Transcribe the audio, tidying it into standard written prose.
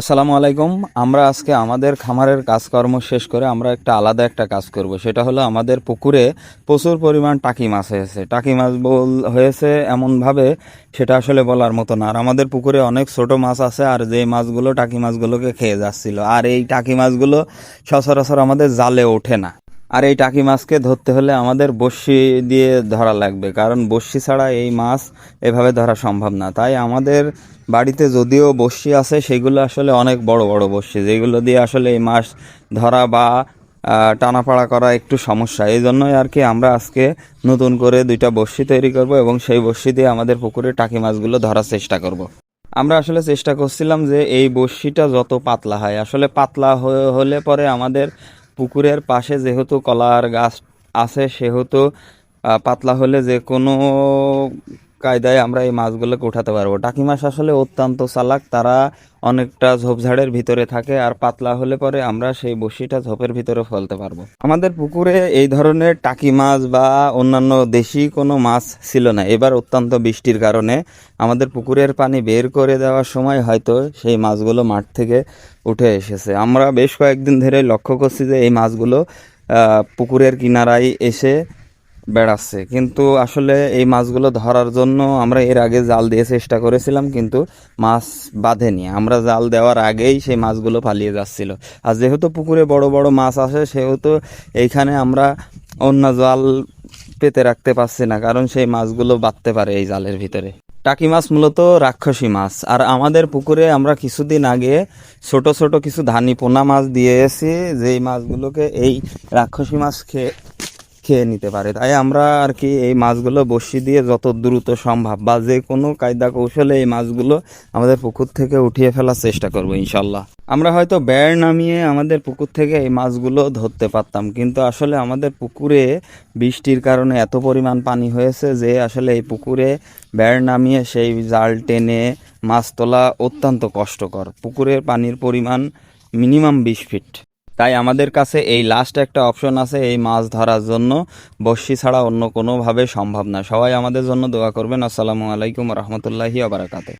আসসালামু আলাইকুম। আমরা আজকে আমাদের খামারের কাজকর্ম শেষ করে আমরা আলাদা একটা কাজ করব। সেটা হলো আমাদের পুকুরে প্রচুর পরিমাণ টাকি মাছ হয়েছে। টাকি মাছ হয়েছে এমনভাবে সেটা আসলে বলার মতো না। আর আমাদের পুকুরে অনেক ছোট মাছ আছে, আর যে মাছগুলো টাকি মাছগুলোকে খেয়ে যাচ্ছিল। আর এই টাকি মাছগুলো সচরাচর আমাদের জালে ওঠে না। আর এই টাকি মাছকে ধরতে হলে আমাদের বড়শি দিয়ে ধরা লাগবে, কারণ বড়শি ছাড়া এই মাছ এভাবে ধরা সম্ভব না। তাই আমাদের বাড়িতে যদিও বড়শি আছে, সেগুলো আসলে অনেক বড় বড় বড়শি, যেগুলো দিয়ে আসলে এই মাছ ধরা বা টানাপাড়া করা একটু সমস্যা। এই জন্যই আর কি আমরা আজকে নতুন করে 2টা বড়শি তৈরি করব এবং সেই বড়শি দিয়ে আমাদের পুকুরে টাকি মাছগুলো ধরার চেষ্টা করব। আমরা আসলে চেষ্টা করছিলাম যে এই বড়শিটা যত পাতলা হয়, আসলে পাতলা হলে পরে আমাদের পুকুরের পাশে যেহেতু কলার গাছ আছে, সেহেতু পাতলা হলে যে কোনো কায়দায় আমরা এই মাছগুলোকে উঠাতে পারবো। টাকি মাছ আসলে অত্যন্ত চালাক, তারা অনেকটা ঝোপঝাড়ের ভিতরে থাকে, আর পাতলা হলে পরে আমরা সেই বড়শিটা ঝোপের ভিতরে ফেলতে পারবো। আমাদের পুকুরে এই ধরনের টাকি মাছ বা অন্যান্য দেশি কোনো মাছ ছিল না। এবার অত্যন্ত বৃষ্টির কারণে আমাদের পুকুরের পানি বের করে দেওয়ার সময় হয়তো সেই মাছগুলো মাঠ থেকে উঠে এসেছে। আমরা বেশ কয়েকদিন ধরে লক্ষ্য করছি যে এই মাছগুলো পুকুরের কিনারায় এসে বেড়াচ্ছে, কিন্তু আসলে এই মাছগুলো ধরার জন্য আমরা এর আগে জাল দিয়ে চেষ্টা করেছিলাম, কিন্তু মাছ বাঁধেনি। আমরা জাল দেওয়ার আগেই সেই মাছগুলো পালিয়ে যাচ্ছিল। আর যেহেতু পুকুরে বড় বড় মাছ আসে, সেহেতু এইখানে আমরা অন্য জাল পেতে রাখতে পারছি না, কারণ সেই মাছগুলো বাঁধতে পারে এই জালের ভিতরে। টাকি মাছ মূলত রাক্ষসী মাছ। আর আমাদের পুকুরে আমরা কিছুদিন আগে ছোট ছোট কিছু ধানি পোনা মাছ দিয়েছি, যেই মাছগুলোকে এই রাক্ষসী মাছ খেয়ে নিতে পারে। তাই আমরা আর কি এই মাছগুলো বড়শি দিয়ে যত দ্রুত সম্ভব বা যে কোনো কায়দা কৌশলে এই মাছগুলো আমাদের পুকুর থেকে উঠিয়ে ফেলার চেষ্টা করব ইনশাল্লাহ। আমরা হয়তো বেড় নামিয়ে আমাদের পুকুর থেকে এই মাছগুলো ধরতে পারতাম, কিন্তু আসলে আমাদের পুকুরে বৃষ্টির কারণে এত পরিমাণ পানি হয়েছে যে আসলে এই পুকুরে বেড় নামিয়ে সেই জাল টেনে মাছ তোলা অত্যন্ত কষ্টকর। পুকুরের পানির পরিমাণ মিনিমাম 20 ফিট। তাই আমাদের কাছে এই লাস্ট একটা অপশন আছে এই মাছ ধরার জন্য, বড়শি ছাড়া অন্য কোনোভাবে সম্ভব না। সবাই আমাদের জন্য দোয়া করবেন। আসসালামু আলাইকুম রহমতুল্লাহি ওয়া বারাকাতুহু।